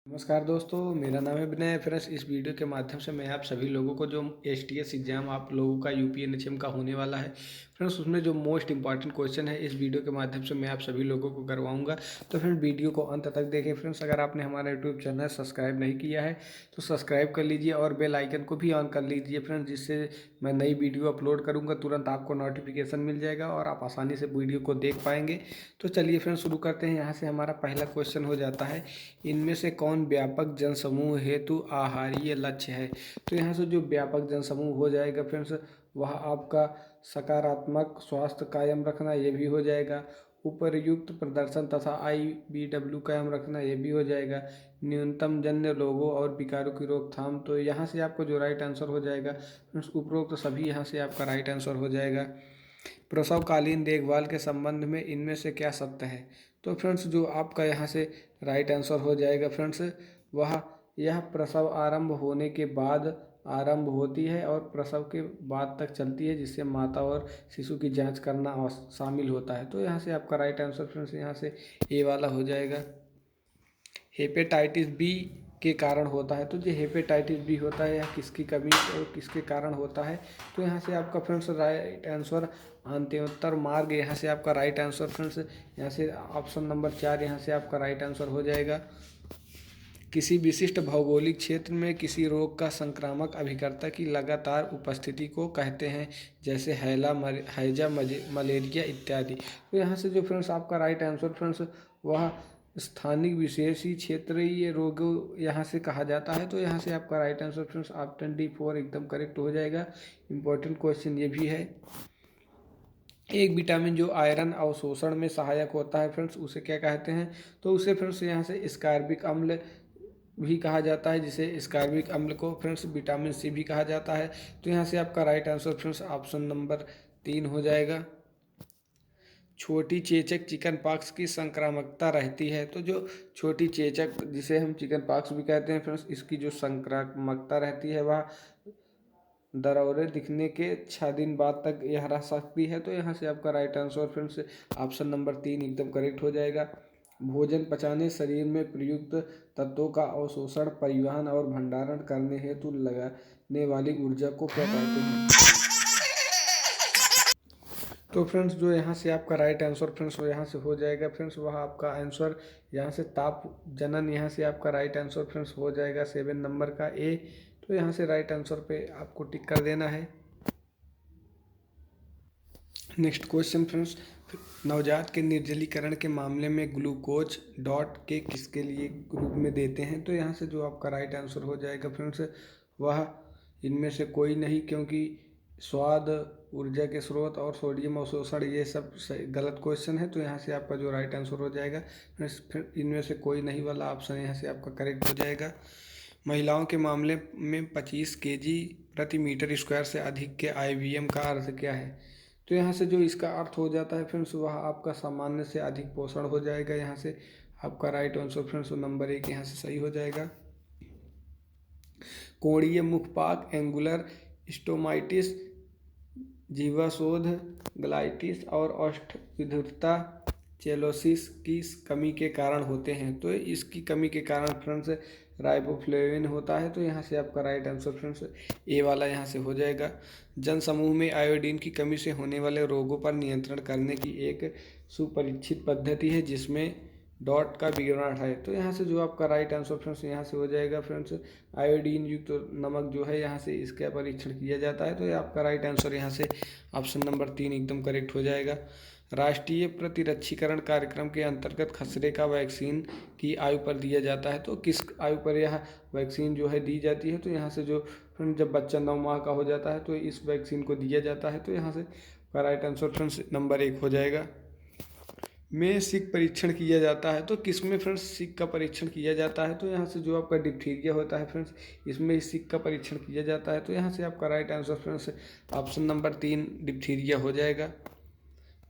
नमस्कार दोस्तों, मेरा नाम है विनय। फ्रेंड्स, इस वीडियो के माध्यम से मैं आप सभी लोगों को जो एसटीएस एग्ज़ाम आप लोगों का यूपी एनएचएम का होने वाला है फ्रेंड्स, उसमें जो मोस्ट इंपॉर्टेंट क्वेश्चन है इस वीडियो के माध्यम से मैं आप सभी लोगों को करवाऊंगा। तो फ्रेंड्स, वीडियो को अंत तक देखें। फ्रेंड्स, अगर आपने हमारा यूट्यूब चैनल सब्सक्राइब नहीं किया है तो सब्सक्राइब कर लीजिए और बेल आइकन को भी ऑन कर लीजिए फ्रेंड्स, जिससे मैं नई वीडियो अपलोड करूँगा तुरंत आपको नोटिफिकेशन मिल जाएगा और आप आसानी से वीडियो को देख पाएंगे। तो चलिए फ्रेंड्स, शुरू करते हैं। यहाँ से हमारा पहला क्वेश्चन हो जाता है, इनमें से कौन व्यापक जनसमूह हेतु आहारीय लक्ष्य है। तो यहाँ से जो व्यापक जनसमूह हो जाएगा फ्रेंड्स, वह आपका सकारात्मक स्वास्थ्य कायम रखना, ये भी हो जाएगा। उपरयुक्त प्रदर्शन तथा IBW कायम रखना, ये भी हो जाएगा। न्यूनतम जन्य रोगों और विकारों की रोकथाम, तो यहाँ से आपको जो राइट आंसर हो जाएगा फ्रेंड्स, उपरोक्त सभी यहाँ से आपका राइट आंसर हो जाएगा। प्रसवकालीन देखभाल के संबंध में इनमें से क्या सत्य है। तो फ्रेंड्स, जो आपका यहाँ से राइट आंसर हो जाएगा फ्रेंड्स, वह यह प्रसव आरंभ होने के बाद आरंभ होती है और प्रसव के बाद तक चलती है, जिससे माता और शिशु की जांच करना शामिल होता है। तो यहाँ से आपका राइट आंसर फ्रेंड्स यहाँ से ए वाला हो जाएगा। हेपेटाइटिस बी के कारण होता है। तो जो हेपेटाइटिस बी होता है यह किसकी कमी और किसके कारण होता है। तो यहाँ से आपका फ्रेंड्स राइट आंसर अंत्योत्तर मार्ग, यहाँ से आपका राइट आंसर फ्रेंड्स यहाँ से ऑप्शन नंबर 4 यहाँ से आपका राइट आंसर हो जाएगा। किसी विशिष्ट भौगोलिक क्षेत्र में किसी रोग का संक्रामक अभिकर्ता की लगातार उपस्थिति को कहते हैं, जैसे हैजा, मलेरिया इत्यादि। तो यहाँ से जो फ्रेंड्स आपका राइट आंसर फ्रेंड्स वह स्थानिक विशेषी क्षेत्रीय रोग यहाँ से कहा जाता है। तो यहाँ से आपका right answer friends option D4 एकदम करेक्ट हो जाएगा। इम्पोर्टेंट क्वेश्चन ये भी है। एक विटामिन जो आयरन अवशोषण में सहायक होता है फ्रेंड्स, उसे क्या कहते हैं। तो उसे फ्रेंड्स यहाँ से स्कारबिक अम्ल भी कहा जाता है, जिसे स्कारबिक अम्ल को फ्रेंड्स विटामिन C भी कहा जाता है। तो यहाँ से आपका right answer friends option number 3 हो जाएगा। छोटी चेचक चिकन पॉक्स की संक्रामकता रहती है। तो जो छोटी चेचक जिसे हम चिकन पॉक्स भी कहते हैं फ्रेंड्स, इसकी जो संक्रामकता रहती है वह दरौरे दिखने के 6 दिन बाद तक यह रह सकती है। तो यहाँ से आपका right answer friends option number 3 एकदम करेक्ट हो जाएगा। भोजन पचाने, शरीर में प्रयुक्त तत्वों का अवशोषण, परिवहन और भंडारण करने हेतु लगाने वाली ऊर्जा को क्या कहते हैं। तो फ्रेंड्स, जो यहाँ से आपका राइट आंसर फ्रेंड्स वो यहाँ से हो जाएगा फ्रेंड्स, वह आपका आंसर यहाँ से ताप जनन, यहाँ से आपका राइट आंसर फ्रेंड्स हो जाएगा 7 नंबर का ए। तो यहाँ से राइट आंसर पे आपको टिक कर देना है। नेक्स्ट क्वेश्चन फ्रेंड्स, नवजात के निर्जलीकरण के मामले में ग्लूकोज डॉट के किसके लिए रूप में देते हैं। तो यहाँ से जो आपका राइट आंसर हो जाएगा फ्रेंड्स वह इनमें से कोई नहीं, क्योंकि स्वाद, ऊर्जा के स्रोत और सोडियम अवशोषण ये सब गलत क्वेश्चन है। तो यहाँ से आपका जो राइट आंसर हो जाएगा फ्रेंड्स, फिर इनमें से कोई नहीं वाला ऑप्शन यहाँ से आपका करेक्ट हो जाएगा। महिलाओं के मामले में 25 kg प्रति मीटर स्क्वायर से अधिक के IVM का अर्थ क्या है। तो यहाँ से जो इसका अर्थ हो जाता है फ्रेंड्स वह आपका सामान्य से अधिक पोषण हो जाएगा। यहाँ से आपका राइट आंसर फ्रेंड्स नंबर 1 यहाँ से सही हो जाएगा। कोणीय मुखपाक, एंगुलर स्टोमाइटिस, जीवाशोध ग्लाइटिस और अष्टविधुरता चेलोसिस की कमी के कारण होते हैं। तो इसकी कमी के कारण फ्रेंड्स राइबोफ्लेविन होता है। तो यहाँ से आपका राइट आंसर फ्रेंड्स ए वाला यहाँ से हो जाएगा। जनसमूह में आयोडीन की कमी से होने वाले रोगों पर नियंत्रण करने की एक सुपरीक्षित पद्धति है, जिसमें डॉट का विवरण है। तो यहाँ से जो आपका राइट आंसर फ्रेंड्स यहाँ से हो जाएगा फ्रेंड्स आयोडीन युक्त नमक जो है यहाँ से इसका परीक्षण किया जाता है। तो ये आपका राइट आंसर यहाँ से ऑप्शन नंबर 3 एकदम करेक्ट हो जाएगा। राष्ट्रीय प्रतिरक्षीकरण कार्यक्रम के अंतर्गत खसरे का वैक्सीन की आयु पर दिया जाता है। तो किस आयु पर यह वैक्सीन जो है दी जाती है। तो यहाँ से जो जब बच्चा 9 माह का हो जाता है तो इस वैक्सीन को दिया जाता है। तो यहाँ से का राइट आंसर फ्रेंड्स नंबर 1 हो जाएगा। में सिक परीक्षण किया जाता है। तो किस में फ्रेंड्स सिक का परीक्षण किया जाता है। तो यहाँ से जो आपका डिप्थीरिया होता है फ्रेंड्स, इसमें सिक का परीक्षण किया जाता है। तो यहाँ से आपका right answer friends option number 3 diphtheria हो जाएगा।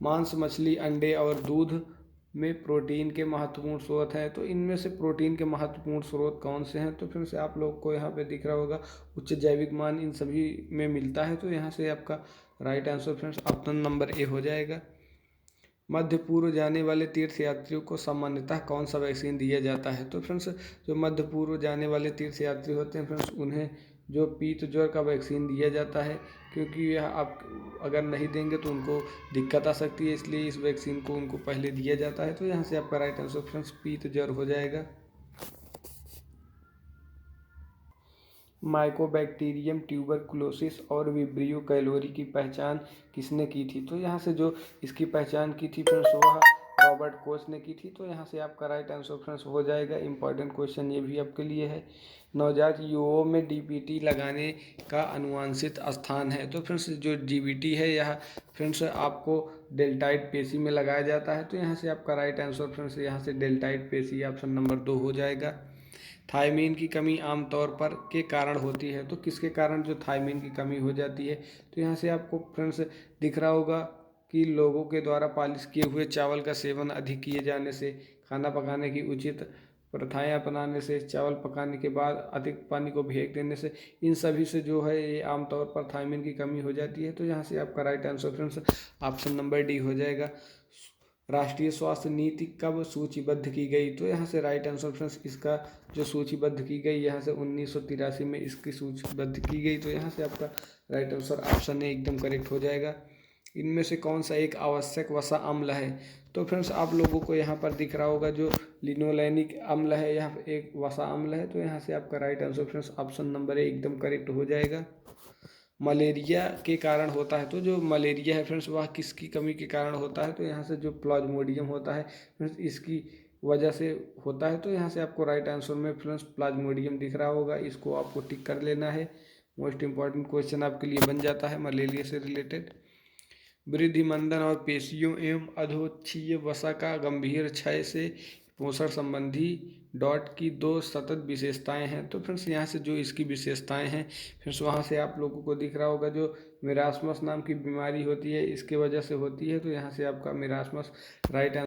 मांस, मछली, अंडे और दूध में प्रोटीन के महत्वपूर्ण स्रोत हैं। तो इनमें से प्रोटीन के महत्वपूर्ण स्रोत कौन से हैं। तो फिर से आप लोग को यहाँ पे दिख रहा होगा उच्च जैविक मान इन सभी में मिलता है। तो यहाँ से आपका right answer friends option number A हो जाएगा। मध्य पूर्व जाने वाले तीर्थयात्रियों को सामान्यतः कौन सा वैक्सीन दिया जाता है? तो फ्रेंड्स जो मध्य पूर्व जाने वाले तीर्थयात्री होते हैं फ्रेंड्स, उन्हें जो पीत ज्वर का वैक्सीन दिया जाता है, क्योंकि यह आप अगर नहीं देंगे तो उनको दिक्कत आ सकती है, इसलिए इस वैक्सीन को उनको पहले दिया जाता है। तो यहाँ से आपका राइट आंसर फ्रेंड्स पीत ज्वर हो जाएगा। माइकोबैक्टीरियम ट्यूबरकुलोसिस और विब्रियो कैलोरी की पहचान किसने की थी? तो यहाँ से जो इसकी पहचान की थी फ्रेंड्स वह रॉबर्ट कोच ने की थी। तो यहाँ से आपका राइट आंसर फ्रेंड्स हो जाएगा। इंपॉर्टेंट क्वेश्चन ये भी आपके लिए है। नवजात युवाओं में डीपीटी लगाने का अनुवांशित स्थान है? तो फ्रेंड्स जो डीबीटी है यह फ्रेंड्स आपको डेल्टाइड पेशी में लगाया जाता है। तो यहाँ से आपका राइट आंसर फ्रेंड्स यहाँ से डेल्टाइड पेशी ऑप्शन नंबर 2 हो जाएगा। थायमीन की कमी आमतौर पर के कारण होती है? तो किसके कारण जो थायमीन की कमी हो जाती है? तो यहाँ से आपको फ्रेंड्स दिख रहा होगा कि लोगों के द्वारा पालिश किए हुए चावल का सेवन अधिक किए जाने से, खाना पकाने की उचित प्रथाएं अपनाने से, चावल पकाने के बाद अधिक पानी को फेंक देने से, इन सभी से जो है ये आमतौर पर थायमीन की कमी हो जाती है। तो यहाँ से आपका right answer friends option number D हो जाएगा। राष्ट्रीय स्वास्थ्य नीति कब सूचीबद्ध की गई? तो यहाँ से राइट आंसर फ्रेंड्स इसका जो सूचीबद्ध की गई यहाँ से 1983 में इसकी सूचीबद्ध की गई। तो यहाँ से आपका राइट आंसर ऑप्शन ए एकदम करेक्ट हो जाएगा। इनमें से कौन सा एक आवश्यक वसा अम्ल है? तो फ्रेंड्स आप लोगों को यहाँ पर दिख रहा होगा जो लिनोलेनिक अम्ल है यह एक वसा अम्ल है। तो यहाँ से आपका right answer friends option number A एकदम करेक्ट हो जाएगा। मलेरिया के कारण होता है? तो जो मलेरिया है फ्रेंड्स वह किसकी कमी के कारण होता है? तो यहाँ से जो प्लाज्मोडियम होता है फ्रेंड्स इसकी वजह से होता है। तो यहाँ से आपको राइट आंसर में फ्रेंड्स प्लाज्मोडियम दिख रहा होगा, इसको आपको टिक कर लेना है। मोस्ट इंपॉर्टेंट क्वेश्चन आपके लिए बन जाता है मलेरिया से रिलेटेड। वृद्धि मंदन और पेशियों एवं अधोक्षीय वसा का गंभीर क्षय से पोषण संबंधी डॉट की 2 सतत विशेषताएं हैं? तो फ्रेंड्स यहाँ से जो इसकी विशेषताएं हैं फ्रेंड्स वहाँ से आप लोगों को दिख रहा होगा जो मिरासमस नाम की बीमारी होती है इसके वजह से होती है। तो यहाँ से आपका मिरासमस राइट